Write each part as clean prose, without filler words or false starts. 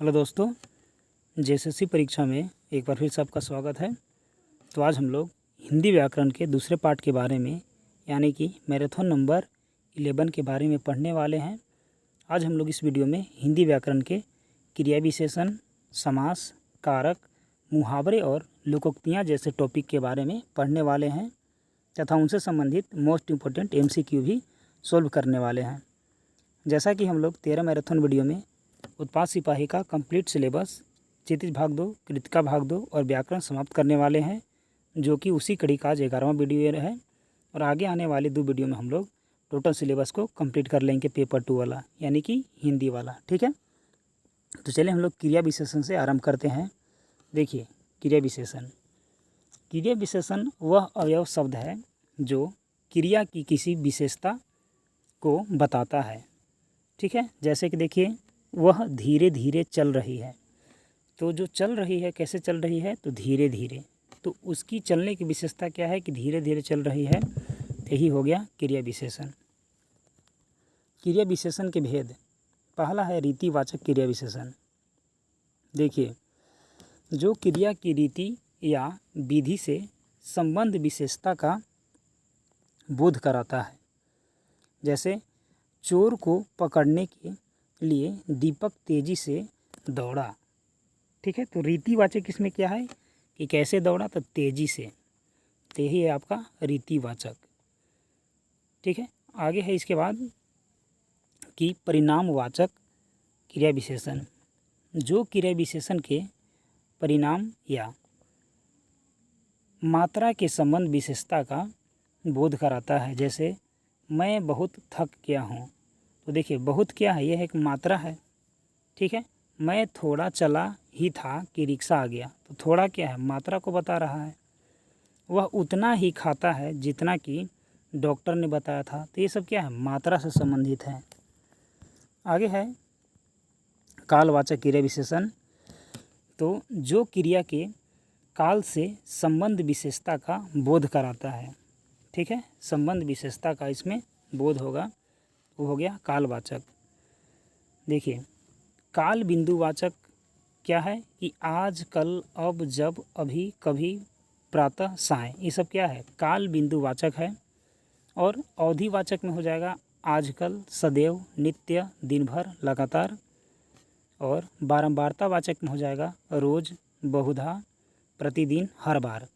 Hello दोस्तों, JSSC परीक्षा में एक बार फिर से आपका स्वागत है। तो आज हम लोग हिंदी व्याकरण के दूसरे पार्ट के बारे में यानी कि मैराथन नंबर 11 के बारे में पढ़ने वाले हैं। आज हम लोग इस वीडियो में हिंदी व्याकरण के क्रिया विशेषण, समास, कारक, मुहावरे और लोकोक्तियाँ जैसे टॉपिक के बारे में पढ़ने वाले हैं तथा उनसे संबंधित मोस्ट इम्पोर्टेंट MCQ भी सॉल्व करने वाले हैं। जैसा कि हम लोग 13 मैराथन वीडियो में उत्पाद सिपाही का कंप्लीट सिलेबस, क्षितिज भाग 2, कृतिका भाग 2 और व्याकरण समाप्त करने वाले हैं, जो कि उसी कड़ी का आज 11वां वीडियो है। और आगे आने वाले 2 वीडियो में हम लोग टोटल सिलेबस को कंप्लीट कर लेंगे, पेपर 2 वाला यानी कि हिंदी वाला। ठीक है, तो चलिए हम लोग क्रिया विशेषण से आरंभ करते हैं। देखिए, क्रिया विशेषण वह अवयव शब्द है जो क्रिया की किसी विशेषता को बताता है। ठीक है, जैसे कि देखिए, वह धीरे धीरे चल रही है। तो जो चल रही है कैसे चल रही है, तो धीरे धीरे। तो उसकी चलने की विशेषता क्या है कि धीरे धीरे चल रही है। यही हो गया क्रिया विशेषण। क्रिया विशेषण के भेद, पहला है रीतिवाचक क्रिया विशेषण। देखिए, जो क्रिया की रीति या विधि से संबंध विशेषता का बोध कराता है। जैसे चोर को पकड़ने के लिए दीपक तेजी से दौड़ा। ठीक है, तो रीतिवाचक इसमें क्या है कि कैसे दौड़ा, तो तेजी से। तो यही है आपका रीतिवाचक। ठीक है, आगे है इसके बाद कि परिणामवाचक क्रिया विशेषण। जो क्रिया विशेषण के परिणाम या मात्रा के संबंध विशेषता का बोध कराता है। जैसे मैं बहुत थक गया हूँ। तो देखिए, बहुत क्या है, यह एक मात्रा है। ठीक है, मैं थोड़ा चला ही था कि रिक्शा आ गया। तो थोड़ा क्या है, मात्रा को बता रहा है। वह उतना ही खाता है जितना कि डॉक्टर ने बताया था। तो ये सब क्या है, मात्रा से संबंधित है। आगे है कालवाचक क्रिया विशेषण। तो जो क्रिया के काल से संबंध विशेषता का बोध कराता है। ठीक है, संबंध विशेषता का इसमें बोध होगा, वो हो गया कालवाचक। देखिए, काल बिंदुवाचक क्या है कि आज, कल, अब, जब, अभी, कभी, प्रातः, साय, ये सब क्या है, काल बिंदुवाचक है। और अवधिवाचक में हो जाएगा आजकल, सदैव, नित्य, दिन भर, लगातार। और बारंबारतावाचक में हो जाएगा रोज, बहुधा, प्रतिदिन, हर बार।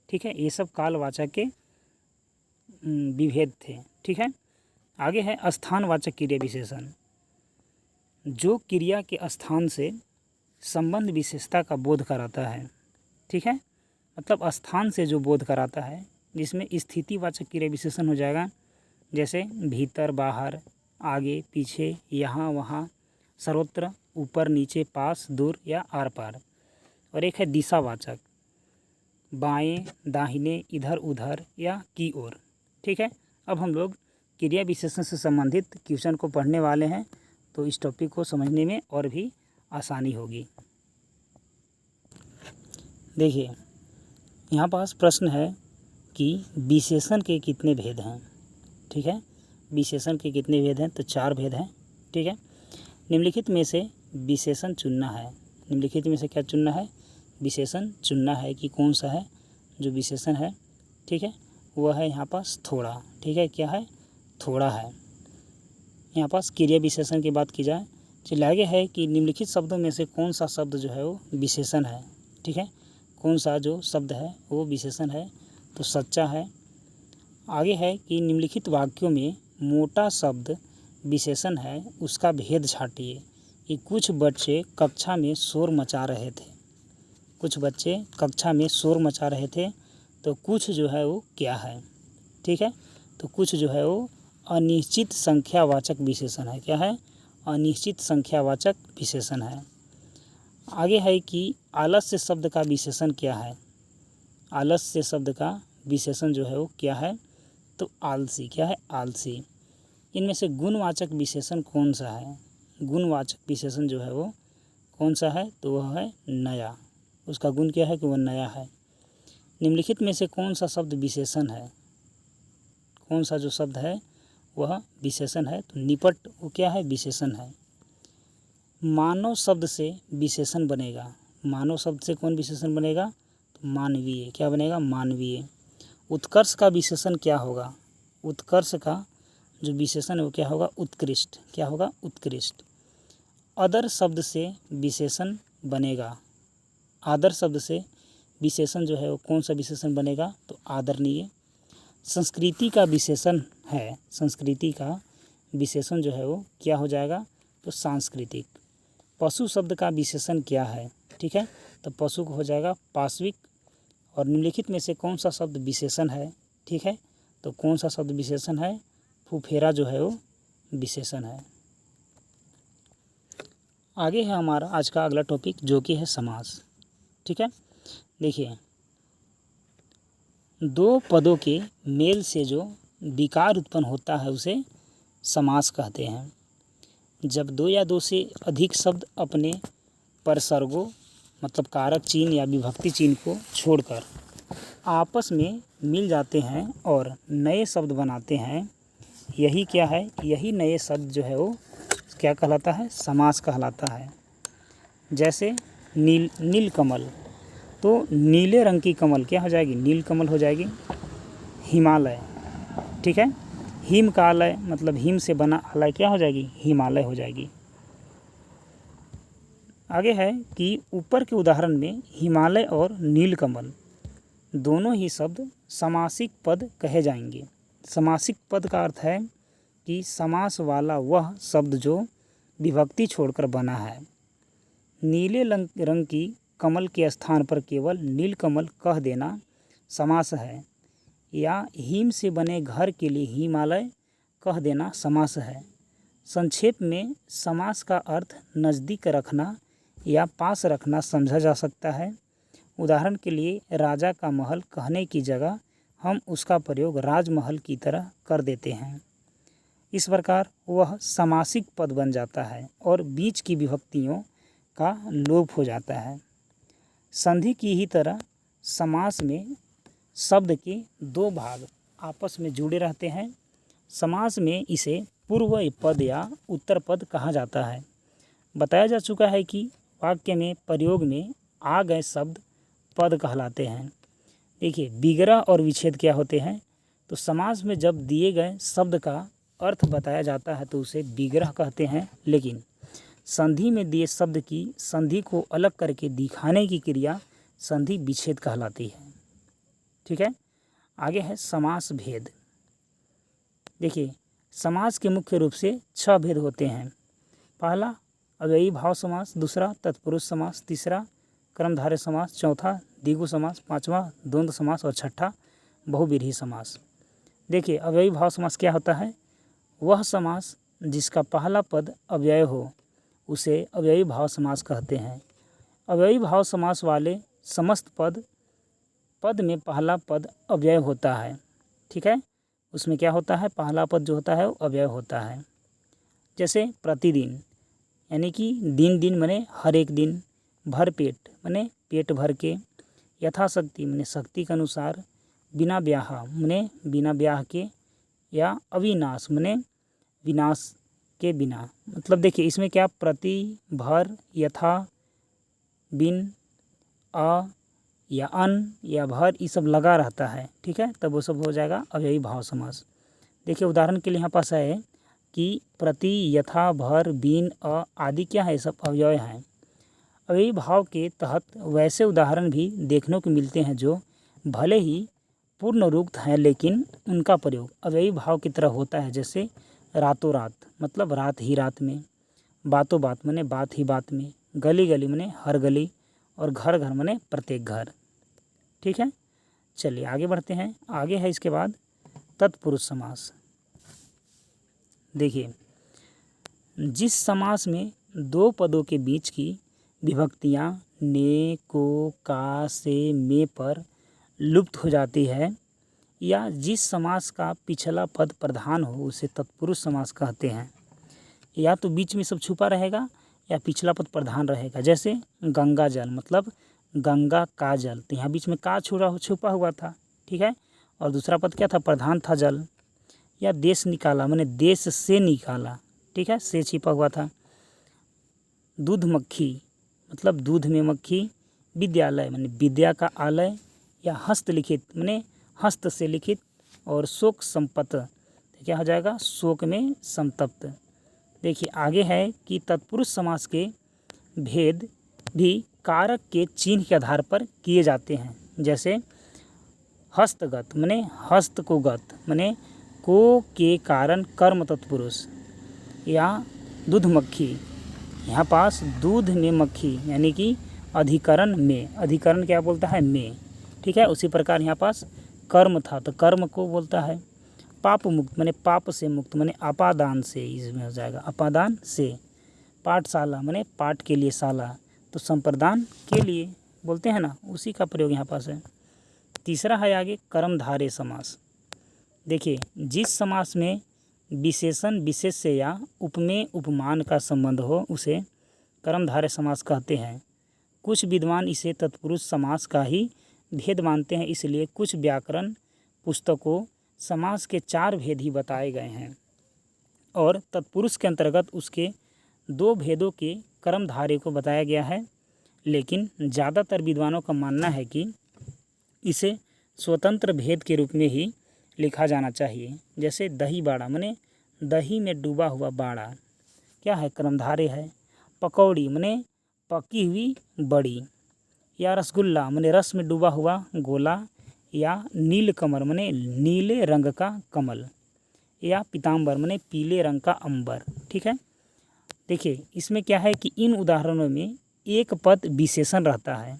ठीक है, ये सब कालवाचक के विभेद थे। ठीक है, आगे है स्थानवाचक क्रिया विशेषण। जो क्रिया के स्थान से संबंध विशेषता का बोध कराता है। ठीक है, मतलब स्थान से जो बोध कराता है, जिसमें स्थितिवाचक क्रिया विशेषण हो जाएगा। जैसे भीतर, बाहर, आगे, पीछे, यहाँ, वहाँ, सर्वत्र, ऊपर, नीचे, पास, दूर या आर पार। और एक है दिशावाचक, बाएं, दाहिने, इधर उधर या की ओर। ठीक है, अब हम लोग क्रिया विशेषण से संबंधित क्वेश्चन को पढ़ने वाले हैं, तो इस टॉपिक को समझने में और भी आसानी होगी। देखिए, यहाँ पास प्रश्न है कि विशेषण के कितने भेद हैं। ठीक है, विशेषण के कितने भेद हैं, तो 4 भेद हैं। ठीक है, निम्नलिखित में से विशेषण चुनना है। निम्नलिखित में से क्या चुनना है, विशेषण चुनना है कि कौन सा है जो विशेषण है। ठीक है, वह है यहाँ पास थोड़ा। ठीक है, क्या है, थोड़ा है। यहाँ पास क्रिया विशेषण की बात की जाए, चलिए आगे है कि निम्नलिखित शब्दों में से कौन सा शब्द जो है वो विशेषण है। ठीक है, कौन सा जो शब्द है वो विशेषण है, तो सच्चा है। आगे है कि निम्नलिखित वाक्यों में मोटा शब्द विशेषण है, उसका भेद छाटिए। कि कुछ बच्चे कक्षा में शोर मचा रहे थे। कुछ बच्चे कक्षा में शोर मचा रहे थे, तो कुछ जो है वो क्या है। ठीक है, तो कुछ जो है वो अनिश्चित संख्यावाचक विशेषण है। क्या है, अनिश्चित संख्यावाचक विशेषण है। आगे है कि आलस्य शब्द का विशेषण क्या है। आलस्य शब्द का विशेषण जो है वो क्या है, तो आलसी। क्या है, आलसी। इनमें से गुणवाचक विशेषण कौन सा है। गुणवाचक विशेषण जो है वो कौन सा है, तो वह है नया। उसका गुण क्या है कि वह नया है। निम्नलिखित में से कौन सा शब्द विशेषण है, कौन सा जो शब्द है वह विशेषण है, तो निपट वो क्या है, विशेषण है। मानव शब्द से विशेषण बनेगा। मानव शब्द से कौन विशेषण बनेगा? तो मानवीय। क्या बनेगा? मानवीय। उत्कर्ष का विशेषण क्या होगा? उत्कर्ष का जो विशेषण है वो क्या होगा? उत्कृष्ट। क्या होगा? उत्कृष्ट। अदर शब्द से विशेषण बनेगा। आदर शब्द से विशेषण जो है वो कौन सा विशेषण बनेगा? तो आदरणीय। संस्कृति का विशेषण है, संस्कृति का विशेषण जो है वो क्या हो जाएगा? तो सांस्कृतिक। पशु शब्द का विशेषण क्या है? ठीक है, तो पशु को हो जाएगा पाश्विक। और निम्नलिखित में से कौन सा शब्द विशेषण है? ठीक है, तो कौन सा शब्द विशेषण है? फुफेरा जो है वो विशेषण है। आगे है हमारा आज का अगला टॉपिक जो कि है समास। ठीक है, देखिए, दो पदों के मेल से जो विकार उत्पन्न होता है उसे समास कहते हैं। जब दो या दो से अधिक शब्द अपने परसर्गों मतलब कारक चिन्ह या विभक्ति चिन्ह को छोड़कर आपस में मिल जाते हैं और नए शब्द बनाते हैं, यही क्या है? यही नए शब्द जो है वो क्या कहलाता है? समास कहलाता है। जैसे नीलकमल, तो नीले रंग की कमल क्या हो जाएगी? नीलकमल हो जाएगी। हिमालय, ठीक है, हिम का आलय मतलब हिम से बना आलय क्या हो जाएगी? हिमालय हो जाएगी। आगे है कि ऊपर के उदाहरण में हिमालय और नीलकमल दोनों ही शब्द समासिक पद कहे जाएंगे। समासिक पद का अर्थ है कि समास वाला वह शब्द जो विभक्ति छोड़कर बना है। नीले रंग की कमल के स्थान पर केवल नीलकमल कह देना समास है, या हिम से बने घर के लिए हिमालय कह देना समास है। संक्षेप में समास का अर्थ नज़दीक रखना या पास रखना समझा जा सकता है। उदाहरण के लिए राजा का महल कहने की जगह हम उसका प्रयोग राजमहल की तरह कर देते हैं। इस प्रकार वह समासिक पद बन जाता है और बीच की विभक्तियों का लोप हो जाता है। संधि की ही तरह समास में शब्द के दो भाग आपस में जुड़े रहते हैं। समास में इसे पूर्व पद या उत्तर पद कहा जाता है। बताया जा चुका है कि वाक्य में प्रयोग में आ गए शब्द पद कहलाते हैं। देखिए, विग्रह और विच्छेद क्या होते हैं? तो समास में जब दिए गए शब्द का अर्थ बताया जाता है तो उसे विग्रह कहते हैं, लेकिन संधि में दिए शब्द की संधि को अलग करके दिखाने की क्रिया संधि विच्छेद कहलाती है। ठीक है, आगे है समास भेद। देखिए, समास के मुख्य रूप से 6 भेद होते हैं। पहला अव्ययी भाव समास, दूसरा तत्पुरुष समास, तीसरा कर्मधारय समास, चौथा द्विगु समास, पांचवा द्वंद्व समास और छठा बहुव्रीहि समास। देखिए, अव्ययी भाव समास क्या होता है? वह समास जिसका पहला पद अव्यय हो उसे अव्ययी भाव समास कहते हैं। अव्ययी भाव समास वाले समस्त पद में पहला पद अव्यय होता है। ठीक है, उसमें क्या होता है? पहला पद जो होता है वो अव्यय होता है। जैसे प्रतिदिन यानी कि दिन दिन माने हर एक दिन, भरपेट माने पेट भर के, यथाशक्ति माने शक्ति के अनुसार, बिना ब्याह माने बिना ब्याह के, या अविनाश माने विनाश के बिना। मतलब देखिए, इसमें क्या प्रति, भर, यथा, बिन, अ या अन या भर ये सब लगा रहता है। ठीक है, तब वो सब हो जाएगा अव्ययी भाव समास। देखिए, उदाहरण के लिए यहाँ पास है कि प्रति, यथा, भर, बिन, अ आदि क्या है? सब अव्यय हैं। अव्ययी भाव के तहत वैसे उदाहरण भी देखने को मिलते हैं जो भले ही पूर्ण रूप हैं लेकिन उनका प्रयोग अव्ययी भाव की तरह होता है। जैसे रातों रात मतलब रात ही रात में, बातों बात माने बात ही बात में, गली गली माने हर गली, और घर घर माने प्रत्येक घर। ठीक है, चलिए आगे बढ़ते हैं। आगे है इसके बाद तत्पुरुष समास। देखिए, जिस समास में दो पदों के बीच की विभक्तियाँ ने, को, का, से, में पर लुप्त हो जाती है, या जिस समास का पिछला पद प्रधान हो उसे तत्पुरुष समास कहते हैं। या तो बीच में सब छुपा रहेगा या पिछला पद प्रधान रहेगा। जैसे गंगा जल मतलब गंगा का जल, तो यहाँ बीच में का छुपा हुआ था। ठीक है, और दूसरा पद क्या था? प्रधान था जल। या देश निकाला माने देश से निकाला, ठीक है, से छिपा हुआ था। दूध मक्खी मतलब दूध में मक्खी, विद्यालय माने विद्या का आलय, या हस्तलिखित माने हस्त से लिखित, और शोक संपत्त तो क्या हो जाएगा, शोक में संतप्त। देखिए आगे है कि तत्पुरुष समास के भेद भी कारक के चिन्ह के आधार पर किए जाते हैं। जैसे हस्तगत माने हस्त को गत माने को के कारण कर्म तत्पुरुष, या दूध मक्खी, यहाँ पास दूध में मक्खी यानी कि अधिकरण में, अधिकरण क्या बोलता है, में, ठीक है। उसी प्रकार यहाँ पास कर्म था तो कर्म को बोलता है। पाप मुक्त माने पाप से मुक्त माने अपादान से, इसमें हो जाएगा अपादान से। पाठशाला माने पाठ के लिए शाला, तो संप्रदान के लिए बोलते हैं ना, उसी का प्रयोग यहाँ पास है। तीसरा है आगे कर्मधारय समास। देखिए जिस समास में विशेषण विशेष से या उपमेय उपमान का संबंध हो उसे कर्मधारय समास कहते हैं। कुछ विद्वान इसे तत्पुरुष समास का ही भेद मानते हैं, इसलिए कुछ व्याकरण पुस्तकों समास के 4 भेद ही बताए गए हैं और तत्पुरुष के अंतर्गत उसके 2 भेदों के कर्मधारय को बताया गया है। लेकिन ज़्यादातर विद्वानों का मानना है कि इसे स्वतंत्र भेद के रूप में ही लिखा जाना चाहिए। जैसे दही बाड़ा माने दही में डूबा हुआ बाड़ा क्या है, कर्मधारय है। पकौड़ी माने पकी हुई बड़ी, या रसगुल्ला माने रस में डूबा हुआ गोला, या नील कमल माने नीले रंग का कमल, या पीताम्बर माने पीले रंग का अंबर, ठीक है। देखिए इसमें क्या है कि इन उदाहरणों में एक पद विशेषण रहता है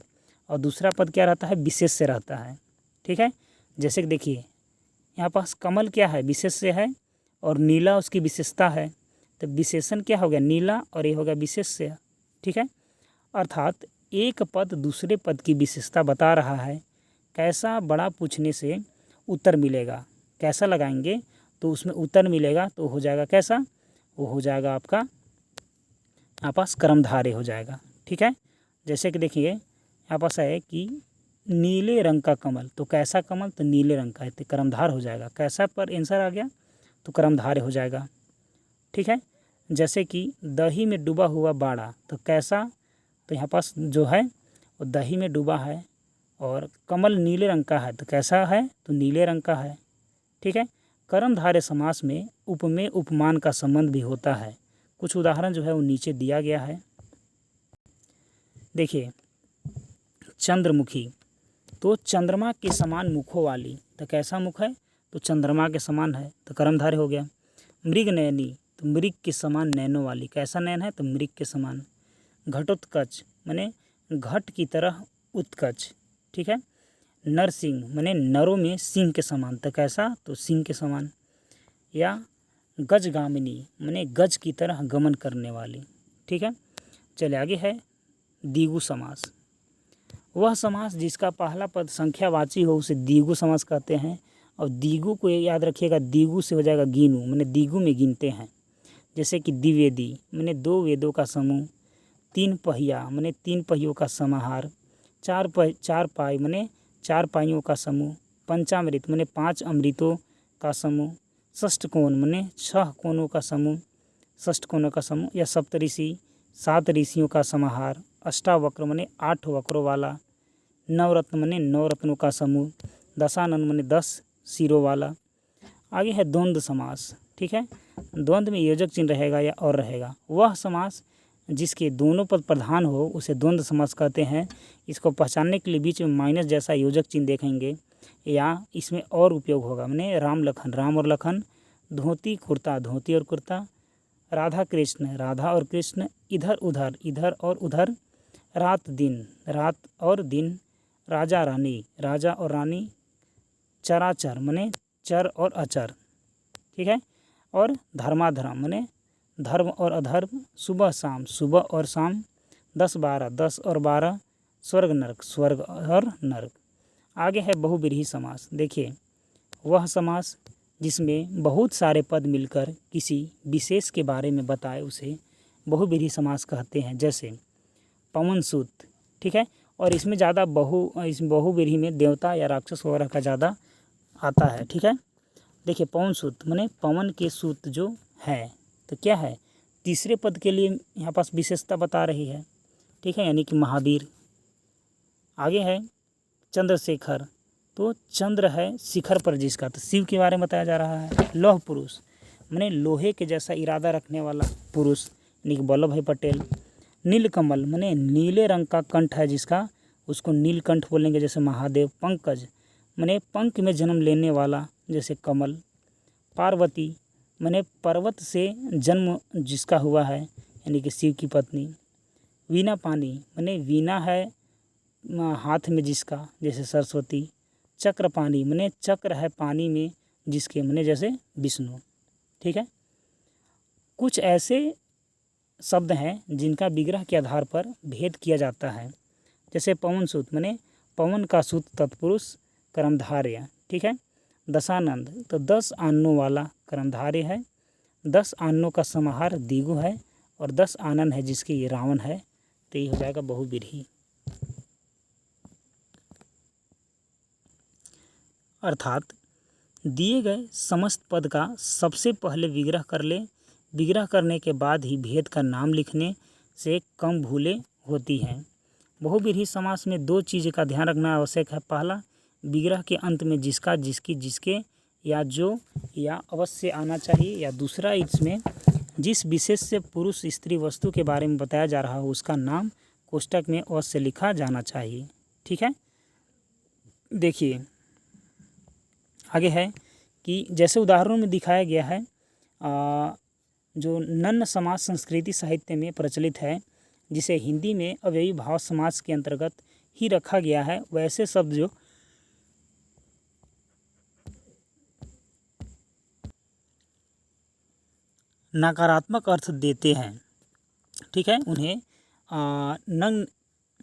और दूसरा पद क्या रहता है, विशेष से रहता है, ठीक है। जैसे कि देखिए यहाँ पास कमल क्या है, विशेष से है, और नीला उसकी विशेषता है, तो विशेषण क्या हो गया, नीला, और ये हो गया विशेष से, ठीक है। अर्थात एक पद दूसरे पद की विशेषता बता रहा है। कैसा बड़ा पूछने से उत्तर मिलेगा, कैसा लगाएंगे तो उसमें उत्तर मिलेगा, तो हो जाएगा कैसा, वो हो जाएगा आपका यहाँ पास कर्मधारय हो जाएगा, ठीक है। जैसे कि देखिए यहाँ पास है कि नीले रंग का कमल, तो कैसा कमल, तो नीले रंग का है, तो कर्मधार हो जाएगा। कैसा पर आंसर आ गया तो कर्मधारय हो जाएगा, ठीक है। जैसे कि दही में डूबा हुआ बाड़ा, तो कैसा, तो यहाँ पास जो है वो दही में डूबा है, और कमल नीले रंग का है, तो कैसा है, तो नीले रंग का है, ठीक है। कर्मधारय समास में उपमेय उपमान का संबंध भी होता है। कुछ उदाहरण जो है वो नीचे दिया गया है। देखिए चंद्रमुखी, तो चंद्रमा के समान मुखों वाली, तो कैसा मुख है, तो चंद्रमा के समान है, तो कर्मधारय हो गया। मृग नयनी, तो मृग के समान नैनों वाली, कैसा नैन है, तो मृग के समान। घटोत्कच माने घट की तरह उत्कच, ठीक है। नरसिंह माने नरों में सिंह के समान, तो कैसा, तो सिंह के समान। या गजगामिनी माने गज की तरह गमन करने वाली, ठीक है। चले आगे है द्विगु समास। वह समास जिसका पहला पद संख्यावाची हो उसे द्विगु समास कहते हैं। और द्विगु को याद रखिएगा, द्विगु से हो जाएगा गिनु माने द्विगु में गिनते हैं। जैसे कि द्विवेदी माने 2 वेदों का समूह, 3 पहिया माने 3 पहियों का समाहार, 4 पाई माने 4 पाइयों का समूह, पंचामृत माने 5 अमृतों का समूह, षष्ठकोण माने 6 कोणों का समूह, षष्ठ कोणों का समूह, या सप्तऋषि 7 ऋषियों का समाहार, अष्टावक्र माने 8 वक्रों वाला, नवरत्न माने 9 रत्नों का समूह, दशानन माने 10 सिरों वाला। आगे है द्वंद्व समास, ठीक है। द्वंद्व में योजक चिन्ह रहेगा या और रहेगा। वह समास जिसके दोनों पद प्रधान हो उसे द्वंद्व समास कहते हैं। इसको पहचानने के लिए बीच में माइनस जैसा योजक चिन्ह देखेंगे, या इसमें और उपयोग होगा, माने राम लखन, राम और लखन, धोती कुर्ता, धोती और कुर्ता, राधा कृष्ण, राधा और कृष्ण, इधर उधर, इधर और उधर, रात दिन, रात और दिन, राजा रानी, राजा और रानी, चराचर माने चर और अचर, ठीक है। और धर्माधर्म माने धर्म और अधर्म, सुबह शाम, सुबह और शाम, 10-12, 10 और 12, स्वर्ग नरक, स्वर्ग और नरक। आगे है बहुव्रीहि समास। देखिए वह समास जिसमें बहुत सारे पद मिलकर किसी विशेष के बारे में बताए उसे बहुव्रीहि समास कहते हैं। जैसे पवन सूत, ठीक है। और इसमें ज़्यादा इस बहुव्रीहि में देवता या राक्षस वगैरह का ज़्यादा आता है, ठीक है। देखिए पवन सूत माने पवन के सूत जो है, तो क्या है, तीसरे पद के लिए यहाँ पास विशेषता बता रही है, ठीक है, यानी कि महावीर। आगे है चंद्रशेखर, तो चंद्र है शिखर पर जिसका, तो शिव के बारे में बताया जा रहा है। लौह पुरुष माने लोहे के जैसा इरादा रखने वाला पुरुष, यानी कि वल्लभ भाई पटेल। नीलकमल माने नीले रंग का कंठ है जिसका, उसको नीलकंठ बोलेंगे, जैसे महादेव। पंकज माने पंख में जन्म लेने वाला, जैसे कमल। पार्वती माने पर्वत से जन्म जिसका हुआ है, यानी कि शिव की पत्नी। वीणा पानी माने वीणा है हाथ में जिसका, जैसे सरस्वती। चक्रपाणी माने चक्र है पानी में जिसके, माने जैसे विष्णु, ठीक है। कुछ ऐसे शब्द हैं जिनका विग्रह के आधार पर भेद किया जाता है, जैसे पवन सूत माने पवन का सूत तत्पुरुष कर्मधारय, ठीक है। दशानंद तो 10 आननों वाला कर्मधारय है। 10 आननों का समाहार दिगु है, और 10 आनन है जिसके ये रावण है, तो ये हो जाएगा बहुव्रीहि। अर्थात दिए गए समस्त पद का सबसे पहले विग्रह कर ले, विग्रह करने के बाद ही भेद का नाम लिखने से कम भूलें होती हैं। बहुव्रीहि समास में 2 चीज़ का ध्यान रखना आवश्यक है। पहला, विग्रह के अंत में जिसका, जिसकी, जिसके या जो या अवश्य आना चाहिए, या दूसरा इसमें जिस विशेष से पुरुष स्त्री वस्तु के बारे में बताया जा रहा हो उसका नाम कोष्टक में अवश्य लिखा जाना चाहिए, ठीक है। देखिए आगे है कि जैसे उदाहरणों में दिखाया गया है, जो नन्न समास संस्कृति साहित्य में प्रचलित है, जिसे हिंदी में अव्ययी भाव समास के अंतर्गत ही रखा गया है, वैसे शब्द जो नकारात्मक अर्थ देते हैं, ठीक है, उन्हें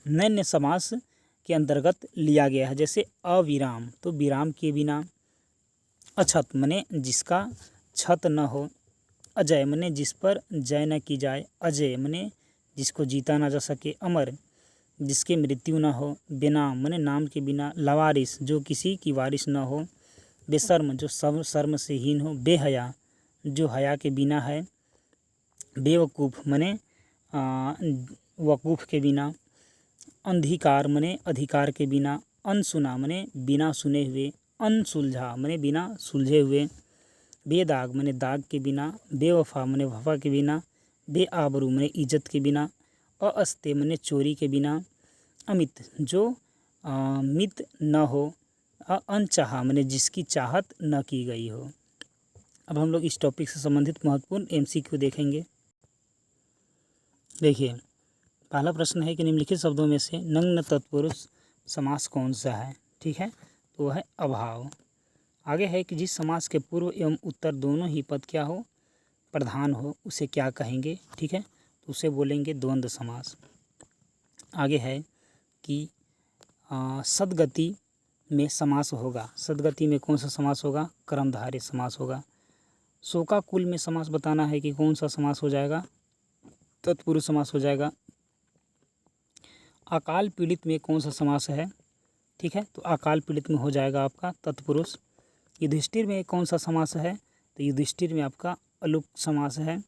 नन्य समास के अंतर्गत लिया गया है। जैसे अविराम तो विराम के बिना। अछत माने जिसका छत न हो। अजय माने जिस पर जय न की जाए। अजय माने जिसको जीता ना जा सके। अमर जिसके मृत्यु न हो। बेनाम माने नाम के बिना। लावारिस जो किसी की वारिस न हो। बेशर्म जो सब शर्म से हीन हो। बेहया जो हया के बिना है। बेवकूफ़ माने वकूफ़ के बिना। अंधिकार माने अधिकार के बिना। अनसुना माने बिना सुने हुए। अनसुलझा माने बिना सुलझे हुए। बेदाग माने दाग के बिना। बेवफा माने वफा के बिना। बेआबरू माने इज्जत के बिना। अस्ते माने चोरी के बिना। अमित जो मित न हो। अनचाहा माने जिसकी चाहत न की गई हो। अब हम लोग इस टॉपिक से संबंधित महत्वपूर्ण MCQ देखेंगे। देखिए पहला प्रश्न है कि निम्नलिखित शब्दों में से नग्न तत्पुरुष समास कौन सा है, ठीक है, तो वह है अभाव। आगे है कि जिस समास के पूर्व एवं उत्तर दोनों ही पद क्या हो, प्रधान हो, उसे क्या कहेंगे, ठीक है, तो उसे बोलेंगे द्वंद्व समास। आगे है कि सदगति में समास होगा। सदगति में कौन सा समास होगा, कर्मधारय समास होगा। शोकाकुल में समास बताना है कि कौन सा समास हो जाएगा, तत्पुरुष समास हो जाएगा। अकाल पीड़ित में कौन सा समास है, ठीक है, तो अकाल पीड़ित में हो जाएगा आपका तत्पुरुष। युधिष्ठिर में कौन सा समास है, तो युधिष्ठिर में आपका अलुक समास है,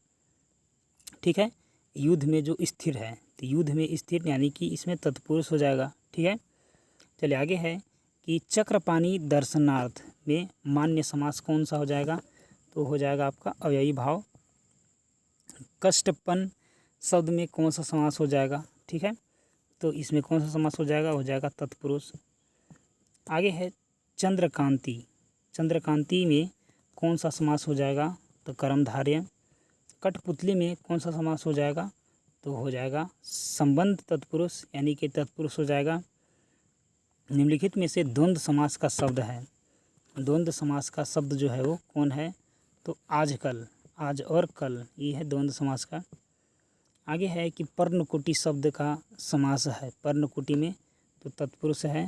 ठीक है। युद्ध में जो स्थिर है, तो युद्ध में स्थिर यानी कि इसमें तत्पुरुष हो जाएगा, ठीक है। चलिए आगे है कि चक्रपाणी दर्शनार्थ में मान्य समास कौन सा हो जाएगा, तो हो जाएगा आपका अव्ययी भाव। कष्टपन शब्द में कौन सा समास हो जाएगा, ठीक है, तो इसमें कौन सा समास हो जाएगा तत्पुरुष। आगे है चंद्रकांति। चंद्रकांति में कौन सा समास हो जाएगा, तो कर्मधारय। कठपुतली में कौन सा समास हो जाएगा, तो हो जाएगा संबंध तत्पुरुष यानी कि तत्पुरुष हो जाएगा। निम्नलिखित में से द्वंद्व समास का शब्द है। द्वंद्व समास का शब्द जो है वो कौन है, तो आजकल, आज और कल, ये है द्वंद्व समास का। आगे है कि पर्णकुटी शब्द का समास है। पर्णकुटी में तो तत्पुरुष है।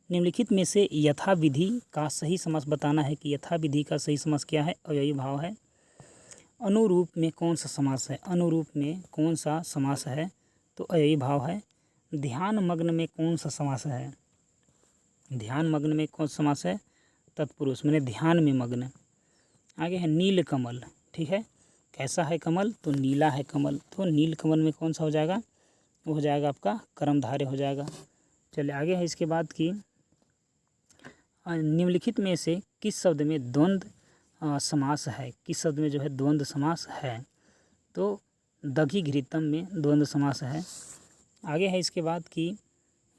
निम्नलिखित में से यथाविधि का सही समास बताना है कि यथाविधि का सही समास क्या है, अव्ययी भाव है। अनुरूप में कौन सा समास है, अनुरूप में कौन सा समास है, तो अव्ययी भाव है। ध्यान मग्न में कौन सा समास है, ध्यान मग्न में कौन सा समास है, तत्पुरुष माने ध्यान में मग्न। आगे है नीलकमल, ठीक है, कैसा है कमल, तो नीला है कमल। तो नील कमल में कौन सा हो जाएगा, वो हो जाएगा आपका कर्मधारय हो जाएगा। चलिए आगे है इसके बाद की निम्नलिखित में से किस शब्द में द्वंद्व समास है, किस शब्द में जो है द्वंद्व समास है, तो दघी घृतम में द्वंद्व समास है। आगे है इसके बाद कि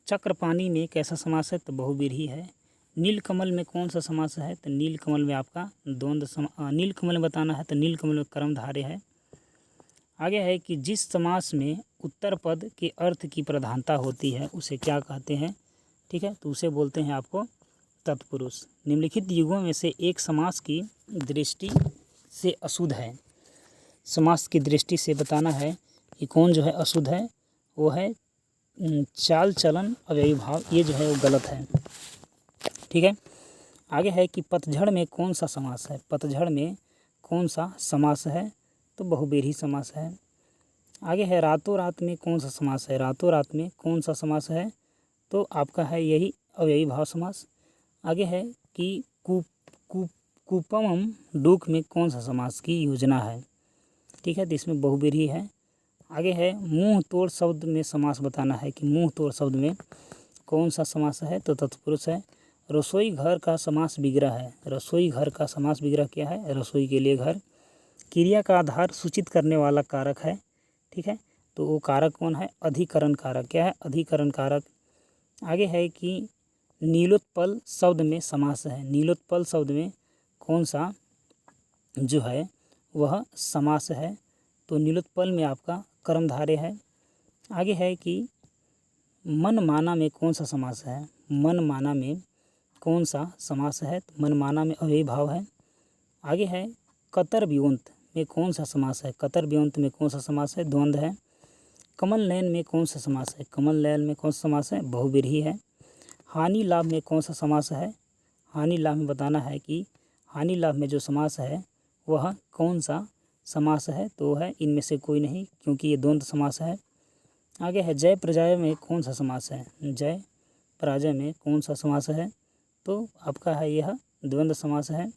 चक्रपाणी में कैसा समास है, तो बहुव्रीहि है। नीलकमल में कौन सा समास है, तो नीलकमल में आपका नीलकमल में बताना है, तो नीलकमल में कर्मधारय है। आगे है कि जिस समास में उत्तर पद के अर्थ की प्रधानता होती है उसे क्या कहते हैं, ठीक है, तो उसे बोलते हैं आपको तत्पुरुष। निम्नलिखित युगों में से एक समास की दृष्टि से अशुद्ध है, समास की दृष्टि से बताना है कि कौन जो है अशुद्ध है, वो है चाल चलन अव्ययी भाव, ये जो है वो गलत है, ठीक है। आगे है कि पतझड़ में कौन सा समास है, पतझड़ में कौन सा समास है, तो बहुव्रीहि समास है। आगे है रातों रात में कौन सा समास है, रातों रात में कौन सा समास है, तो आपका है यही अव्ययी भाव समास। आगे है कि कुपमम डूक में कौन सा समास की योजना है, ठीक है, तो इसमें बहुव्रीहि है। आगे है मुंह तोड़ शब्द में समास बताना है कि मुंह तोड़ शब्द में कौन सा समास है, तो तत्पुरुष है। रसोई घर का समास विग्रह है, रसोई घर का समास विग्रह क्या है, रसोई के लिए घर। क्रिया का आधार सूचित करने वाला कारक है, ठीक है, तो वो कारक कौन है, अधिकरण कारक, क्या है, अधिकरण कारक। आगे है कि नीलोत्पल शब्द में समास है, नीलोत्पल शब्द में कौन सा जो है वह समास है, तो नीलोत्पल में आपका कर्मधारय है। आगे है कि मनमाना में कौन सा समास है, मनमाना में कौन सा समास है, तो मनमाना में अव्ययी भाव है। आगे है कतर व्योंत में कौन सा समास है, कतर व्योंत में कौन सा समास है, द्वंद्व है। कमल नयन में कौन सा समास है, कमल नयन में कौन सा समास है, बहुव्रीहि है। हानि लाभ में कौन सा समास है, हानि लाभ में बताना है कि हानि लाभ में जो समास है वह कौन सा समास है, तो है इनमें से कोई नहीं, क्योंकि ये द्वंद्व समास है। आगे है जय पराजय में कौन सा समास है, जय पराजय में कौन सा समास है, तो आपका है यह द्वंद्व समास है।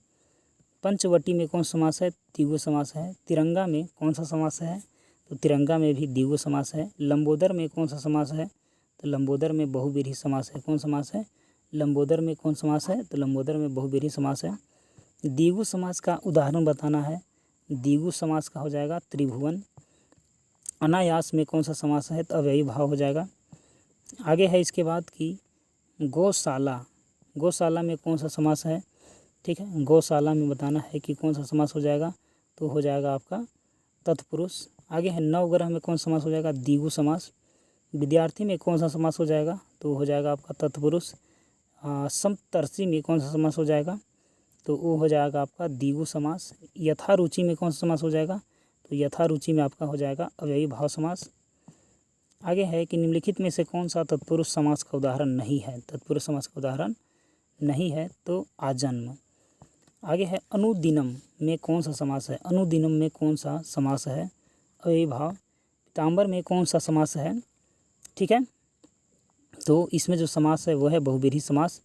पंचवटी में कौन सा समास है, द्विगु समास है। तिरंगा में कौन सा समास है, तो तिरंगा में भी द्विगु समास है। लंबोदर में कौन सा समास है, तो लंबोदर में बहुव्रीहि समास है। कौन समास है, लंबोदर में कौन समास है, तो लंबोदर में बहुव्रीहि समास है। द्विगु समास का उदाहरण बताना है, द्विगु समास का हो जाएगा त्रिभुवन। अनायास में कौन सा समास है, तो अव्ययी भाव हो जाएगा। आगे है इसके बाद कि गौशाला, गौशाला में कौन सा समास है, ठीक है, गौशाला में बताना है कि कौन सा समास हो जाएगा, तो हो जाएगा आपका तत्पुरुष। आगे है नवग्रह में कौन सा समास हो जाएगा, द्विगु समास। विद्यार्थी में कौन सा समास हो जाएगा, तो हो जाएगा आपका तत्पुरुष। समदर्शी में कौन सा समास हो जाएगा, तो वो हो जाएगा आपका द्विगु समास। यथारुचि में कौन सा समास हो जाएगा, तो यथारुचि में आपका हो जाएगा अव्ययी भाव समास। आगे है कि निम्नलिखित में से कौन सा तत्पुरुष समास का उदाहरण नहीं है, तत्पुरुष समास का उदाहरण नहीं है, तो आजन्म। आगे है अनुदिनम में कौन सा समास है, अनुदिनम में कौन सा समास है, अव्ययी भाव। पीताम्बर में कौन सा समास है, ठीक है, तो इसमें जो समास है वो है बहुव्रीहि समास।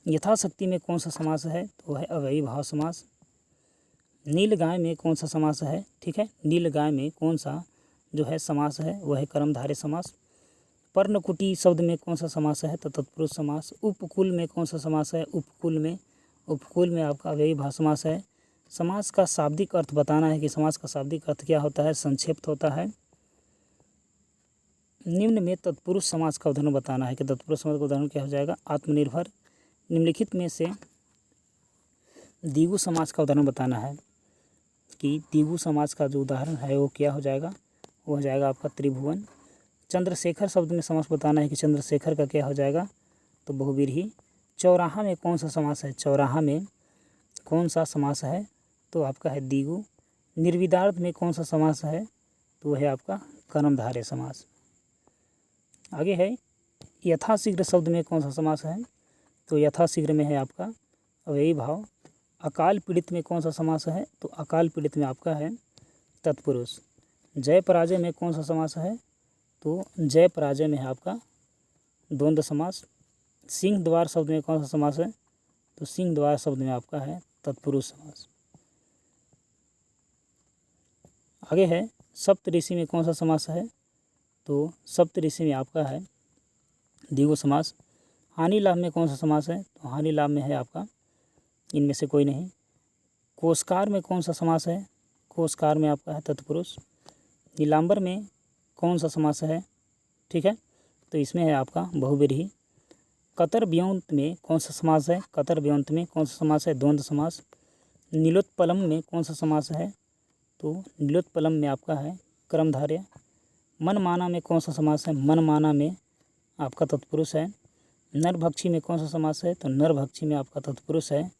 यथाशक्ति में कौन सा समास है, तो वह है अव्ययी भाव समास। नीलगाय में कौन सा समास है, ठीक है, नीलगाय में कौन सा जो है समास है वह है कर्मधारय समास। पर्णकुटी शब्द में कौन सा समास है, तो तत्पुरुष समास। उपकुल में कौन सा समास है, उपकुल में आपका अव्ययी भाव समास है। समास का शाब्दिक अर्थ बताना है कि समास का शाब्दिक अर्थ क्या होता है, संक्षिप्त होता है। निम्न में तत्पुरुष समास का उदाहरण बताना है कि तत्पुरुष समास का उदाहरण क्या हो जाएगा, आत्मनिर्भर। निम्नलिखित में से द्विगु समास का उदाहरण बताना है कि द्विगु समास का जो उदाहरण है वो क्या हो जाएगा, वो हो जाएगा आपका त्रिभुवन। चंद्रशेखर शब्द में समास बताना है कि चंद्रशेखर का क्या हो जाएगा, तो बहुव्रीहि। चौराहा में कौन सा समास है, चौराहा में कौन सा समास है, तो आपका है द्विगु। निर्विदार्थ में कौन सा समास है, तो वह है आपका कर्मधारय समास। आगे है यथाशीघ्र शब्द में कौन सा समास है, तो यथाशीघ्र में है आपका अव्ययी भाव। अकाल पीड़ित में कौन सा समास है, तो अकाल पीड़ित में आपका है तत्पुरुष। जय पराजय में कौन सा समास है, तो जय पराजय में है आपका द्वंद्व समास। सिंह द्वार शब्द में कौन सा समास है, तो सिंह द्वार शब्द में आपका है तत्पुरुष समास। आगे है सप्तऋषि में कौन सा समास है, तो सप्तऋषि में आपका है द्विगु समास। हानि लाभ में कौन सा समास है, तो हानि लाभ में है आपका इनमें से कोई नहीं। कोशकार में कौन सा समास है, कोशकार में आपका है तत्पुरुष। नीलांबर में कौन सा समास है, ठीक है, तो इसमें है आपका बहुव्रीहि। कतर व्योंत में कौन सा समास है, कतर व्योंत में कौन सा समास है, द्वंद्व समास। नीलोत्पलम में कौन सा समास है, तो नीलोत्पलम में आपका है कर्मधारय। मनमाना में कौन सा समास है, मनमाना में आपका तत्पुरुष है। नरभक्षी में कौन सा समास है, तो नरभक्षी में आपका तत्पुरुष है।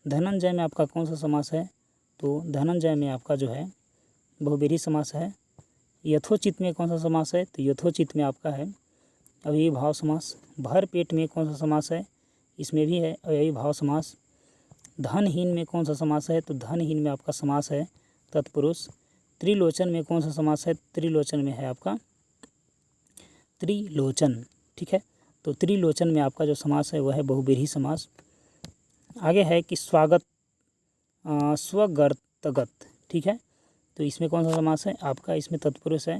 धनंजय में आपका कौन सा समास है, तो धनंजय में आपका जो है बहुव्रीहि समास है। यथोचित में कौन सा समास है, तो यथोचित में आपका है अव्ययीभाव समास। भर पेट में कौन सा समास है, इसमें भी है अव्ययीभाव समास। धनहीन में कौन सा समास है, तो धनहीन में आपका समास है तत्पुरुष। त्रिलोचन में कौन सा समास है, त्रिलोचन में है आपका त्रिलोचन, ठीक है, तो त्रिलोचन में आपका जो समास है वह है बहुव्रीहि समास। आगे है कि स्वागत स्वगतगत, ठीक है, तो इसमें कौन सा समास है आपका, इसमें तत्पुरुष है।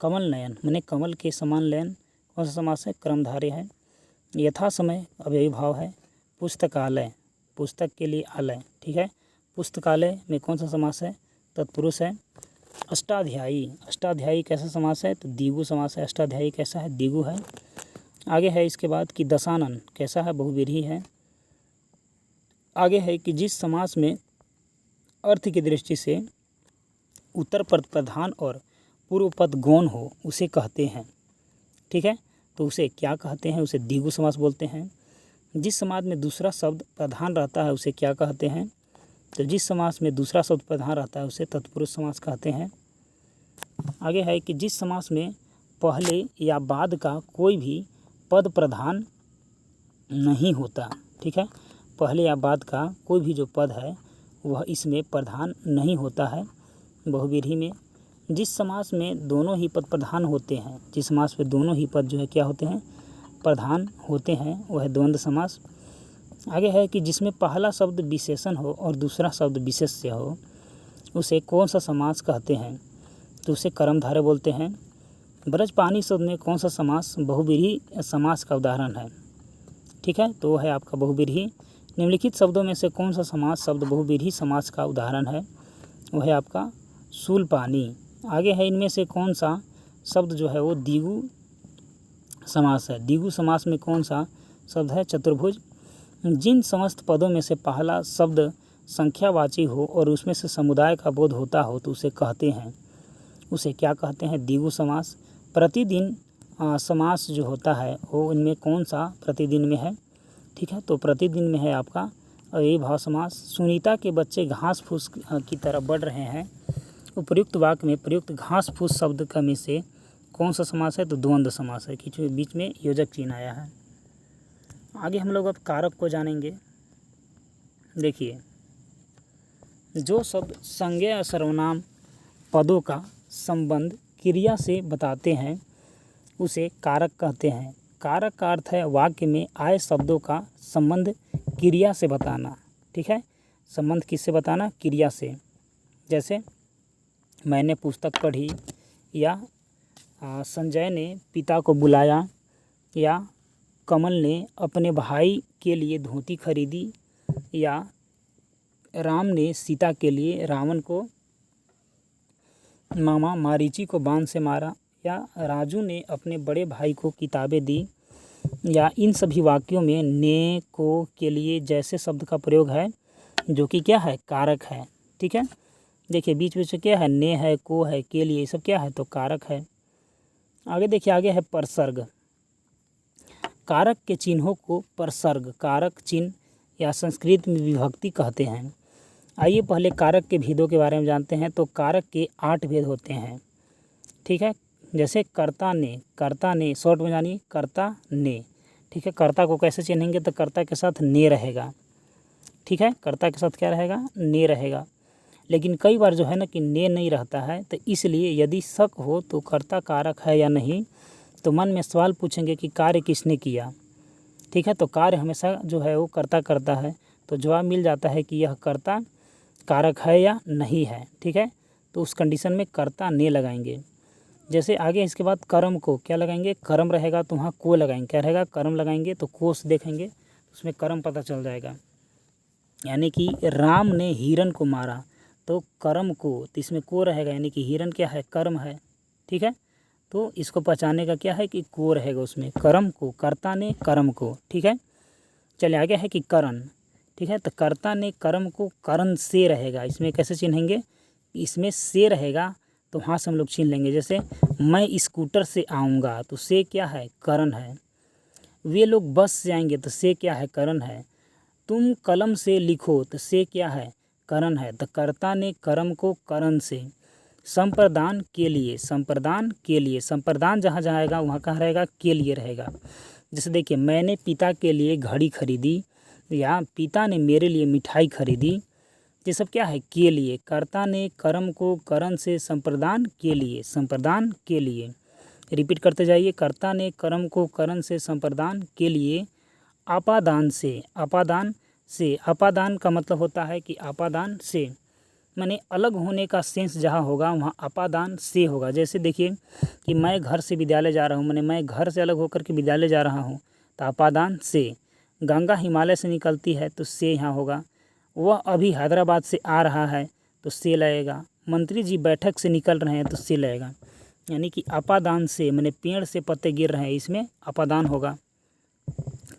कमल नयन माने कमल के समान नयन कौन सा समास है, कर्मधारय है। यथा समय अव्ययीभाव है। पुस्तकालय, पुस्तक के लिए आलय, ठीक है, पुस्तकालय में कौन सा समास है, तत्पुरुष है। अष्टाध्यायी, अष्टाध्यायी कैसा समास है, तो द्विगु समास है। अष्टाध्यायी कैसा है, द्विगु है। आगे है इसके बाद कि दशानन कैसा है, बहुव्रीहि है। आगे है कि जिस समास में अर्थ की दृष्टि से उत्तर पद प्रधान और पूर्व पद गौण हो उसे कहते हैं, ठीक है, तो उसे क्या कहते हैं, उसे द्विगु समास बोलते हैं। जिस समास में दूसरा शब्द प्रधान रहता है उसे क्या कहते हैं, तो जिस समास में दूसरा शब्द प्रधान रहता है उसे तत्पुरुष समास कहते हैं। आगे है कि जिस समास में पहले या बाद का कोई भी पद प्रधान नहीं होता, ठीक है, पहले या बाद का कोई भी जो पद है वह इसमें प्रधान नहीं होता है बहुव्रीहि में। जिस समास में दोनों ही पद प्रधान होते हैं, जिस समास में दोनों ही पद जो है क्या होते हैं, प्रधान होते हैं, वह है द्वंद्व समास। आगे है कि जिसमें पहला शब्द विशेषण हो और दूसरा शब्द विशेष्य हो उसे कौन सा समास कहते हैं, तो उसे कर्मधारय बोलते हैं। ब्रजपानी शब्द में कौन सा समास बहुव्रीहि समास का उदाहरण है, ठीक है, तो वह है आपका बहुव्रीहि। निम्नलिखित शब्दों में से कौन सा समास शब्द बहुव्रीहि समास का उदाहरण है, वह है आपका शूलपानी। आगे है इनमें से कौन सा शब्द जो है वो द्विगु समास है। द्विगु समास में कौन सा शब्द है, चतुर्भुज। जिन समस्त पदों में से पहला शब्द संख्यावाची हो और उसमें से समुदाय का बोध होता हो तो उसे कहते हैं, उसे क्या कहते हैं, द्विगु समास। प्रतिदिन समास जो होता है वो इनमें कौन सा प्रतिदिन में है, ठीक है, तो प्रतिदिन में है आपका अव्ययीभाव समास। सुनीता के बच्चे घास फूस की तरफ बढ़ रहे हैं। उपयुक्त वाक्य में प्रयुक्त घास फूस शब्द का में से कौन सा समास है, तो द्वंद्व समास है, कि बीच में योजक चिन्ह आया है। आगे हम लोग अब कारक को जानेंगे। देखिए, जो शब्द संज्ञा या सर्वनाम पदों का संबंध क्रिया से बताते हैं उसे कारक कहते हैं। कारक का अर्थ है वाक्य में आए शब्दों का संबंध क्रिया से बताना, ठीक है, संबंध किससे बताना, क्रिया से। जैसे मैंने पुस्तक पढ़ी, या संजय ने पिता को बुलाया, या कमल ने अपने भाई के लिए धोती खरीदी, या राम ने सीता के लिए रावण को मामा मारीची को बाण से मारा, या राजू ने अपने बड़े भाई को किताबें दी, या इन सभी वाक्यों में ने, को, के लिए जैसे शब्द का प्रयोग है जो कि क्या है, कारक है, ठीक है। देखिए बीच बीच में क्या है, ने है, को है, के लिए, ये सब क्या है, तो कारक है। आगे देखिए, आगे है परसर्ग। कारक के चिन्हों को परसर्ग, कारक चिन्ह या संस्कृत में विभक्ति कहते हैं। आइए पहले कारक के भेदों के बारे में जानते हैं। तो कारक के 8 भेद होते हैं, ठीक है। जैसे कर्ता ने शॉर्ट में जानिए, कर्ता ने, ठीक है। कर्ता को कैसे चिन्हेंगे, तो कर्ता के साथ ने रहेगा, ठीक है, कर्ता के साथ क्या रहेगा, ने रहेगा। लेकिन कई बार जो है ना कि ने नहीं रहता है, तो इसलिए यदि शक हो तो कर्ता कारक है या नहीं, तो मन में सवाल पूछेंगे कि कार्य किसने किया, ठीक है। तो कार्य हमेशा जो है वो कर्ता करता है, तो जवाब मिल जाता है कि यह कर्ता कारक है या नहीं है, ठीक है। तो उस कंडीशन में कर्ता ने लगाएंगे। जैसे आगे इसके बाद कर्म को क्या लगाएंगे, कर्म रहेगा तो वहाँ को लगाएंगे, क्या रहेगा, कर्म लगाएंगे तो को से देखेंगे उसमें कर्म पता चल जाएगा। यानी कि राम ने हिरण को मारा तो कर्म को, तो इसमें को रहेगा, यानी कि हिरण क्या है, कर्म है। ठीक है, तो इसको पहचानने का क्या है कि को रहेगा उसमें, कर्म को, कर्ता ने कर्म को। ठीक है, चलिए आगे है कि करण। ठीक है, तो कर्ता ने कर्म को करण से रहेगा, इसमें कैसे चिन्हेंगे, इसमें से रहेगा तो वहाँ से हम लोग छीन लेंगे। जैसे मैं स्कूटर से आऊँगा तो से क्या है, करण है। वे लोग बस से आएंगे तो से क्या है, करण है। तुम कलम से लिखो तो से क्या है, करण है। तो कर्ता ने कर्म को करण से। संप्रदान के लिए, संप्रदान के लिए, संप्रदान जहाँ जहाँ आएगा वहाँ कहाँ रहेगा, के लिए रहेगा। जैसे देखिए मैंने पिता के लिए घड़ी खरीदी या पिता ने मेरे लिए मिठाई खरीदी, ये सब क्या है, के लिए। कर्ता ने कर्म को करण से संप्रदान के लिए, संप्रदान के लिए। रिपीट करते जाइए, कर्ता ने कर्म को करण से संप्रदान के लिए। आपादान से, आपादान से, आपादान का मतलब होता है कि आपादान से माने अलग होने का सेंस जहाँ होगा वहाँ आपादान से होगा। जैसे देखिए कि मैं घर से विद्यालय जा रहा हूँ, माने मैं घर से अलग होकर के विद्यालय जा रहा हूँ, तो आपादान से। गंगा हिमालय से निकलती है तो से यहाँ होगा। वह अभी हैदराबाद से आ रहा है तो से लगेगा। मंत्री जी बैठक से निकल रहे हैं तो से लगेगा। यानी कि अपादान से माने पेड़ से पत्ते गिर रहे हैं, इसमें अपादान होगा।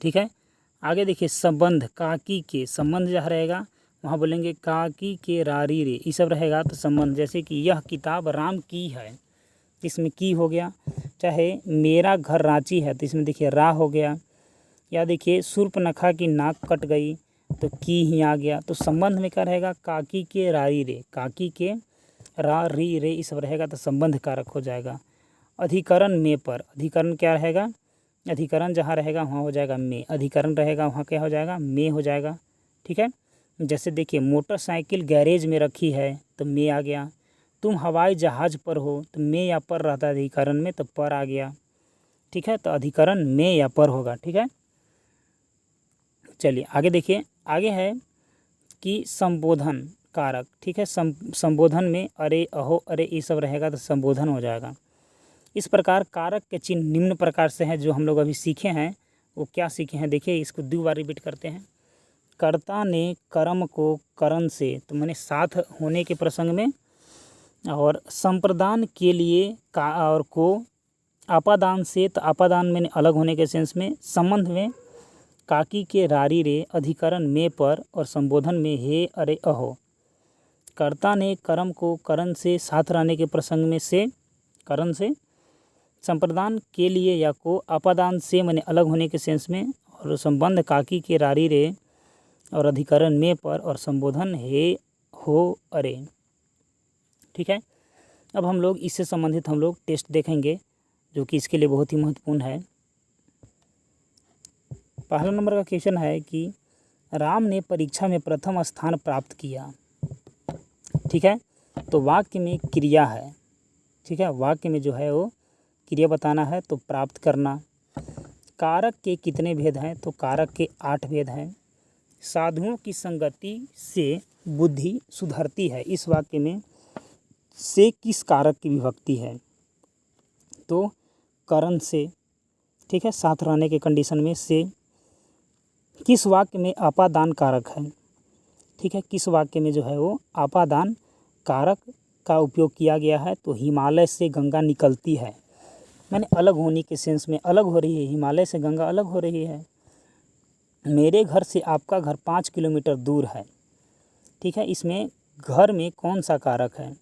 ठीक है, आगे देखिए संबंध, काकी के, संबंध जहाँ रहेगा वहाँ बोलेंगे काकी के रारी रे, ये सब रहेगा तो संबंध। जैसे कि यह किताब राम की है, इसमें की हो गया। चाहे मेरा घर रांची है तो इसमें देखिए रा हो गया। या देखिए शूर्पणखा की नाक कट गई तो की ही आ गया। तो संबंध में क्या रहेगा, काकी के रारी रे, काकी के रा री रे, ये सब रहेगा तो संबंध कारक हो जाएगा। अधिकरण में पर, अधिकरण क्या रहेगा, अधिकरण जहाँ रहेगा वहाँ हो जाएगा में, अधिकरण रहेगा वहाँ क्या हो जाएगा, में हो जाएगा। ठीक है, जैसे देखिए मोटरसाइकिल गैरेज में रखी है तो में आ गया। तुम हवाई जहाज़ पर हो तो में या पर रहता है अधिकरण में, तो पर आ गया। ठीक है, तो अधिकरण में या पर होगा। ठीक है, चलिए आगे देखिए, आगे है कि संबोधन कारक। ठीक है, संबोधन में अरे अहो अरे ये सब रहेगा तो संबोधन हो जाएगा। इस प्रकार कारक के चिन्ह निम्न प्रकार से हैं जो हम लोग अभी सीखे हैं। वो क्या सीखे हैं देखिए, इसको दो बार रिपीट करते हैं। कर्ता ने कर्म को करण से, तो मैंने साथ होने के प्रसंग में, और संप्रदान के लिए का और को, आपादान से, तो आपादान मैंने अलग होने के सेंस में, संबंध में काकी के रारी रे, अधिकरण में पर, और संबोधन में हे अरे अहो। कर्ता ने कर्म को करण से साथ रहने के प्रसंग में से, करण से, संप्रदान के लिए या को, आपादान से मैंने अलग होने के सेंस में, और संबंध काकी के रारी रे, और अधिकरण में पर, और संबोधन हे हो अरे। ठीक है, अब हम लोग इससे संबंधित हम लोग टेस्ट देखेंगे जो कि इसके लिए बहुत ही महत्वपूर्ण है। पहला नंबर का क्वेश्चन है कि राम ने परीक्षा में प्रथम स्थान प्राप्त किया। ठीक है, तो वाक्य में क्रिया है। ठीक है, वाक्य में जो है वो क्रिया बताना है, तो प्राप्त करना। कारक के कितने भेद हैं, तो कारक के 8 भेद हैं। साधुओं की संगति से बुद्धि सुधरती है, इस वाक्य में से किस कारक की विभक्ति है, तो करण से। ठीक है, साथ रहने के कंडीशन में से। किस वाक्य में आपादान कारक है, ठीक है, किस वाक्य में जो है वो आपादान कारक का उपयोग किया गया है, तो हिमालय से गंगा निकलती है, मैंने अलग होने के सेंस में अलग हो रही है, हिमालय से गंगा अलग हो रही है। मेरे घर से आपका घर 5 किलोमीटर दूर है। ठीक है, इसमें घर में कौन सा कारक है,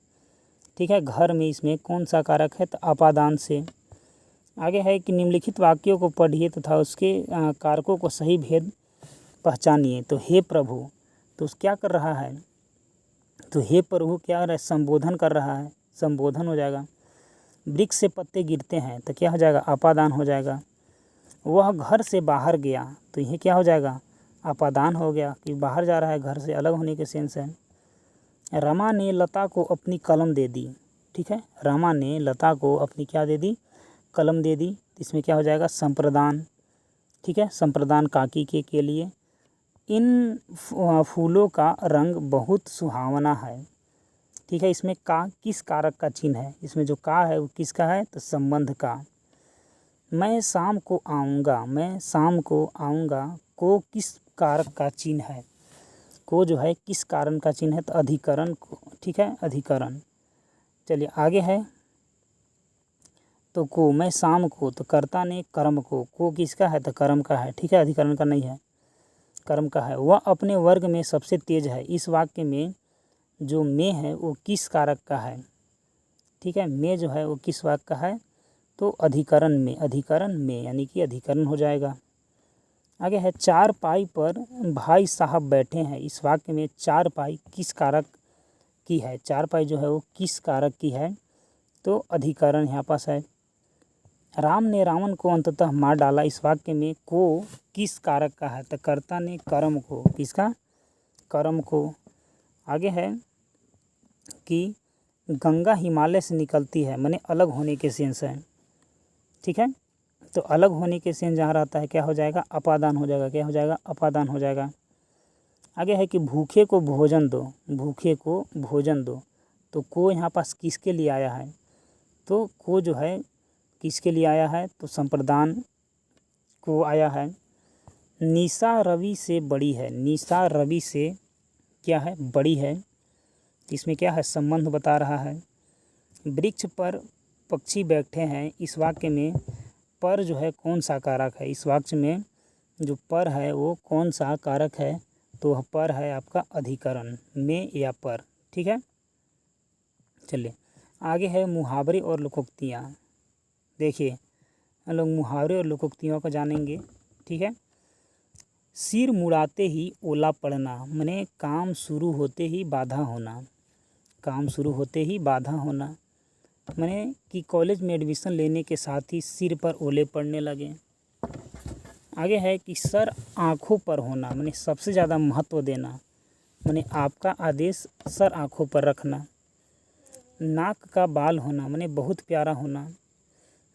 ठीक है, घर में इसमें कौन सा कारक है, तो आपादान से। आगे है कि निम्नलिखित वाक्यों को पढ़िए तथा उसके कारकों को सही भेद पहचानिए। तो हे प्रभु, तो क्या कर रहा है, तो हे प्रभु क्या कर रहा है, संबोधन कर रहा है, संबोधन हो जाएगा। वृक्ष से पत्ते गिरते हैं तो क्या हो जाएगा, आपादान हो जाएगा। वह घर से बाहर गया तो यह क्या हो जाएगा, आपादान हो गया कि बाहर जा रहा है, घर से अलग होने के सेंस है। रमा ने लता को अपनी कलम दे दी। ठीक है, रमा ने लता को अपनी क्या दे दी, कलम दे दी, इसमें क्या हो जाएगा, संप्रदान। ठीक है, संप्रदान काकी के लिए। इन फूलों का रंग बहुत सुहावना है। ठीक है। इसमें का किस कारक का चिन्ह है, इसमें जो का है वो किसका है, तो संबंध का। मैं शाम को आऊँगा, मैं शाम को आऊँगा, को किस कारक का चिन्ह है, को जो है किस कारण का चिन्ह है, तो अधिकरण को, ठीक है, अधिकरण। चलिए आगे है, तो को, मैं शाम को, तो कर्ता ने कर्म को किसका है, तो कर्म का है, ठीक है, अधिकरण का नहीं है, कर्म का है। वह अपने वर्ग में सबसे तेज है, इस वाक्य में जो में है वो किस कारक का है, ठीक है, में जो है वो किस वाक्य का है, तो अधिकरण में, अधिकरण में यानी कि अधिकरण हो जाएगा। आगे है, चार पाई पर भाई साहब बैठे हैं, इस वाक्य में चार पाई किस कारक की है, चार पाई जो है वो किस कारक की है, तो अधिकरण यहाँ पास है। राम ने रावण को अंततः मार डाला, इस वाक्य में को किस कारक का है, तो कर्ता ने कर्म को, किसका, कर्म को। आगे है कि गंगा हिमालय से निकलती है, माने अलग होने के सेंस है, ठीक है, तो अलग होने के सेंस जहाँ रहता है क्या हो जाएगा, अपादान हो जाएगा, क्या हो जाएगा, अपादान हो जाएगा। आगे है कि भूखे को भोजन दो, भूखे को भोजन दो, तो को यहाँ पास किसके लिए आया है, तो को जो है किसके लिए आया है, तो संप्रदान को आया है। निशा रवि से बड़ी है, निशा रवि से क्या है, बड़ी है, इसमें क्या है, संबंध बता रहा है। वृक्ष पर पक्षी बैठे हैं, इस वाक्य में पर जो है कौन सा कारक है, इस वाक्य में जो पर है वो कौन सा कारक है, तो वह पर है आपका अधिकरण, में या पर, ठीक है। चलिए आगे है मुहावरे और लोकोक्तियाँ। देखिए हम लोग मुहावरे और लोकोक्तियों को जानेंगे, ठीक है। सिर मुड़ाते ही ओला पड़ना, माने काम शुरू होते ही बाधा होना, काम शुरू होते ही बाधा होना, माने कि कॉलेज में एडमिशन लेने के साथ ही सिर पर ओले पड़ने लगे। आगे है कि सर आँखों पर होना, माने सबसे ज़्यादा महत्व देना, माने आपका आदेश सर आँखों पर रखना। नाक का बाल होना, माने बहुत प्यारा होना,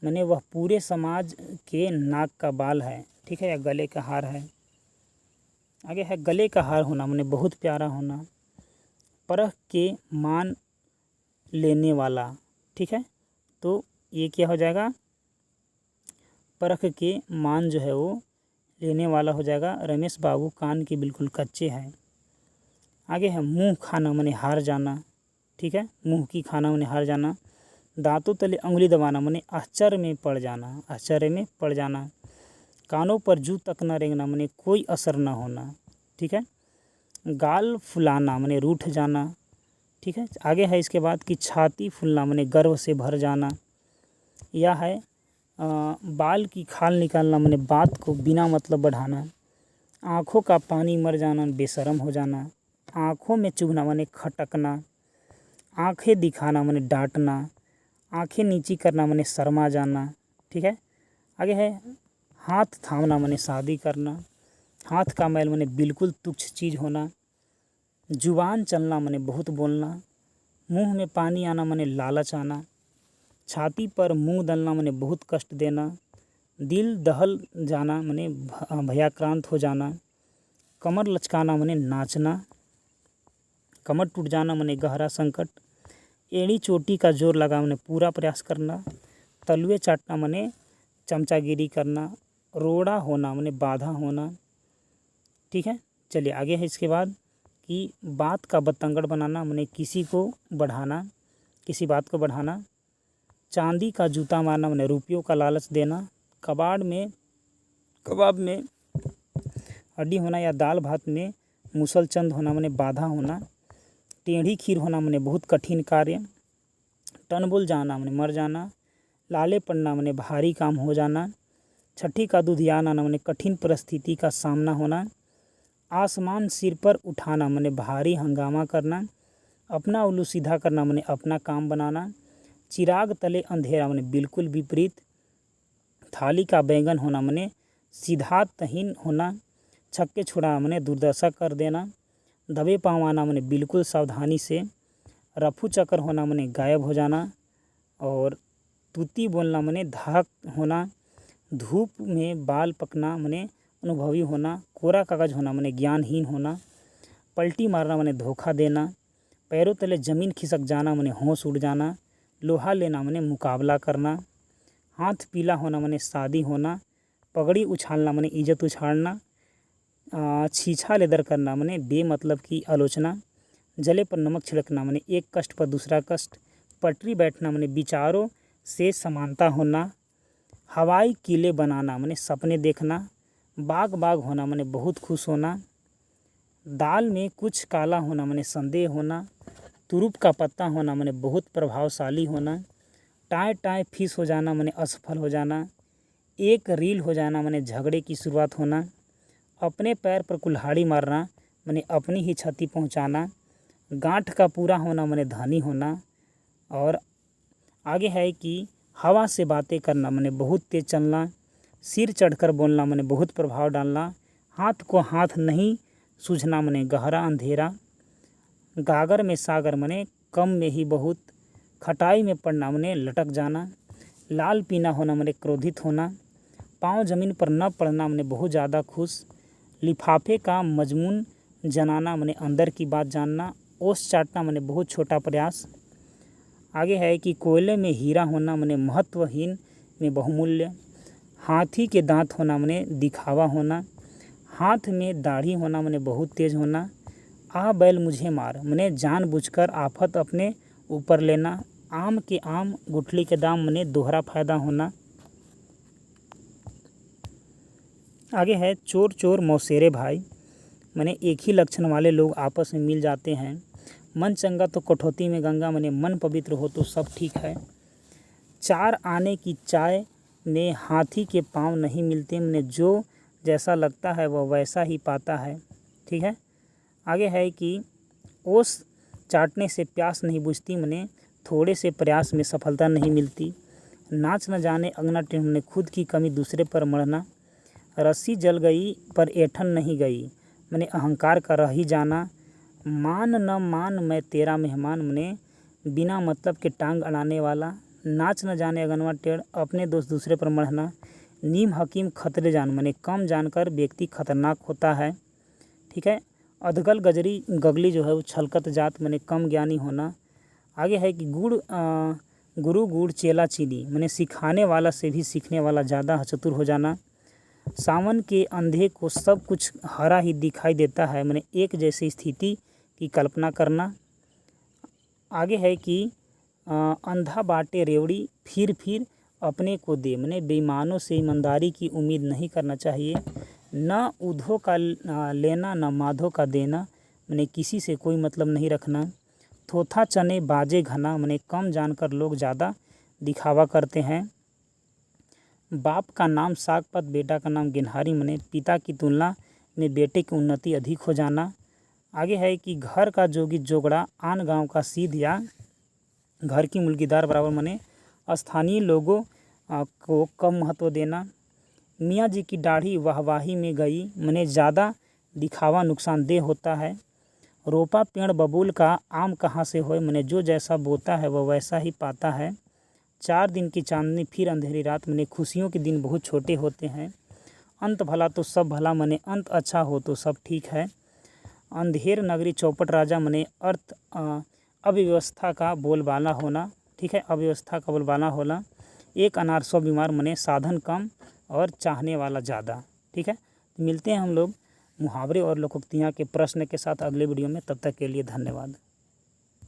माने वह पूरे समाज के नाक का बाल है, ठीक है, या गले का हार है। आगे है गले का हार होना, माने बहुत प्यारा होना। परख के मान लेने वाला, ठीक है, तो ये क्या हो जाएगा, परख के मान जो है वो लेने वाला हो जाएगा। रमेश बाबू कान के बिल्कुल कच्चे हैं। आगे है मुंह खाना, माने हार जाना, ठीक है, मुंह की खाना माने हार जाना। दांतों तले उंगली दबाना, माने आश्चर्य में पड़ जाना, आश्चर्य में पड़ जाना। कानों पर जू तक न रेंगना, माने कोई असर न होना, ठीक है। गाल फुलाना, माने रूठ जाना, ठीक है। आगे है इसके बाद कि छाती फूलना, माने गर्व से भर जाना। यह है बाल की खाल निकालना, माने बात को बिना मतलब बढ़ाना। आँखों का पानी मर जाना, बेशरम हो जाना। आँखों में चुभना, माने खटकना। आँखें दिखाना, माने डांटना। आँखें नीची करना, माने शर्मा जाना, ठीक है। आगे है हाथ थामना, माने शादी करना। हाथ का मैल, माने बिल्कुल तुच्छ चीज़ होना। जुबान चलना, माने बहुत बोलना। मुंह में पानी आना, माने लालच आना। छाती पर मुंह दलना, माने बहुत कष्ट देना। दिल दहल जाना, माने भयाक्रांत हो जाना। कमर लचकाना, माने नाचना। कमर टूट जाना, माने गहरा संकट। एड़ी चोटी का जोर लगा, माने पूरा प्रयास करना। तलवे चाटना, माने चमचागिरी करना। रोड़ा होना, माने बाधा होना, ठीक है। चलिए आगे है इसके बाद कि बात का बतंगड़ बनाना, माने किसी को बढ़ाना, किसी बात को बढ़ाना। चांदी का जूता मारना, माने रुपयों का लालच देना। कबाब में हड्डी होना या दाल भात में मुसलचंद होना, माने बाधा होना। टेढ़ी खीर होना, माने बहुत कठिन कार्य। टनबुल जाना, माने मर जाना। लाले पड़ना, माने भारी काम हो जाना। छठी का दूध यान आना, माने कठिन परिस्थिति का सामना होना। आसमान सिर पर उठाना, माने भारी हंगामा करना। अपना उल्लू सीधा करना, माने अपना काम बनाना। चिराग तले अंधेरा, माने बिल्कुल विपरीत। थाली का बैंगन होना, माने सिद्धार्थहीन होना। छक्के छुड़ाना, माने दुर्दशा कर देना। दबे पाँव आना, माने बिल्कुल सावधानी से। रफू चक्कर होना, माने गायब हो जाना। और तूती बोलना, माने धाक होना। धूप में बाल पकना, माने अनुभवी होना। कोरा कागज होना, माने ज्ञानहीन होना। पलटी मारना, माने धोखा देना। पैरों तले ज़मीन खिसक जाना मने होश उड़ जाना। लोहा लेना मने मुकाबला करना। हाथ पीला होना मने शादी होना। पगड़ी उछालना मने इज्जत उछालना। छीछा लेदर करना मने बेमतलब की आलोचना। जले पर नमक छिड़कना मने एक कष्ट पर दूसरा कष्ट। पटरी बैठना मने विचारों से समानता होना। हवाई किले बनाना मने सपने देखना। बाग बाग होना मने बहुत खुश होना। दाल में कुछ काला होना मने संदेह होना। तुरुप का पत्ता होना मने बहुत प्रभावशाली होना। टाए टाए फीस हो जाना मने असफल हो जाना। एक रील हो जाना मने झगड़े की शुरुआत होना। अपने पैर पर कुल्हाड़ी मारना मने अपनी ही क्षति पहुंचाना। गांठ का पूरा होना मने धनी होना। और आगे है कि हवा से बातें करना मने बहुत तेज चलना। सिर चढ़कर बोलना मने बहुत प्रभाव डालना। हाथ को हाथ नहीं सूझना मने गहरा अंधेरा। गागर में सागर मने कम में ही बहुत। खटाई में पड़ना मने लटक जाना। लाल पीना होना मने क्रोधित होना। पाँव जमीन पर न पड़ना मने बहुत ज़्यादा खुश। लिफाफे का मजमून जनाना मने अंदर की बात जानना। ओस चाटना मने बहुत छोटा प्रयास। आगे है कि कोयले में हीरा होना मने महत्वहीन में बहुमूल्य। हाथी के दांत होना मने दिखावा होना। हाथ में दाढ़ी होना मने बहुत तेज होना। आ बैल मुझे मार मने जानबूझकर आफत अपने ऊपर लेना। आम के आम गुठली के दाम मने दोहरा फायदा होना। आगे है चोर चोर मौसेरे भाई मने एक ही लक्षण वाले लोग आपस में मिल जाते हैं। मन चंगा तो कठौती में गंगा मने मन पवित्र हो तो सब ठीक है। 4 आने की चाय में हाथी के पाँव नहीं मिलते मने जो जैसा लगता है वह वैसा ही पाता है। ठीक है। आगे है कि ओस चाटने से प्यास नहीं बुझती मने थोड़े से प्रयास में सफलता नहीं मिलती। नाच न जाने अंगना टेढ़ मने खुद की कमी दूसरे पर मढ़ना। रस्सी जल गई पर ऐठन नहीं गई मने अहंकार का रह ही जाना। मान न मान मैं तेरा मेहमान मने बिना मतलब के टांग अड़ाने वाला। नाच न जाने अगनवा टेढ़ अपने दोस्त दूसरे पर मढ़ना। नीम हकीम खतरे जान मने कम जानकर व्यक्ति खतरनाक होता है। ठीक है। अधगल गजरी गगली जो है वो छलकत जात मने कम ज्ञानी होना। आगे है कि गुरु गुड़ चेला चीनी मने सिखाने वाला से भी सीखने वाला ज़्यादा चतुर हो जाना। सावन के अंधे को सब कुछ हरा ही दिखाई देता है मने एक जैसी स्थिति की कल्पना करना। आगे है कि अंधा बाटे रेवड़ी फिर अपने को दे मने बेईमानों से ईमानदारी की उम्मीद नहीं करना चाहिए। न उधो का लेना न माधो का देना मने किसी से कोई मतलब नहीं रखना। थोथा चने बाजे घना मने कम जानकर लोग ज़्यादा दिखावा करते हैं। बाप का नाम सागपत बेटा का नाम गिनहारी मने पिता की तुलना में बेटे की उन्नति अधिक हो जाना। आगे है कि घर का जोगी जोगड़ा आन गांव का सीध या घर की मुल्कीदार बराबर मने स्थानीय लोगों को कम महत्व देना। मियाँ जी की दाढ़ी वाहवाही में गई मने ज़्यादा दिखावा नुकसानदेह होता है। रोपा पेड़ बबूल का आम कहाँ से होए मने जो जैसा बोता है वह वैसा ही पाता है। 4 दिन की चांदनी फिर अंधेरी रात मने खुशियों के दिन बहुत छोटे होते हैं। अंत भला तो सब भला मने अंत अच्छा हो तो सब ठीक है। अंधेर नगरी चौपट राजा मने अर्थ अव्यवस्था का बोलबाला होना। ठीक है। अव्यवस्था का बोलबाला होना। एक अनार 100 बीमार मने साधन कम और चाहने वाला ज़्यादा। ठीक है। तो मिलते हैं हम लोग मुहावरे और लोकोक्तियाँ के प्रश्न के साथ अगले वीडियो में। तब तक के लिए धन्यवाद।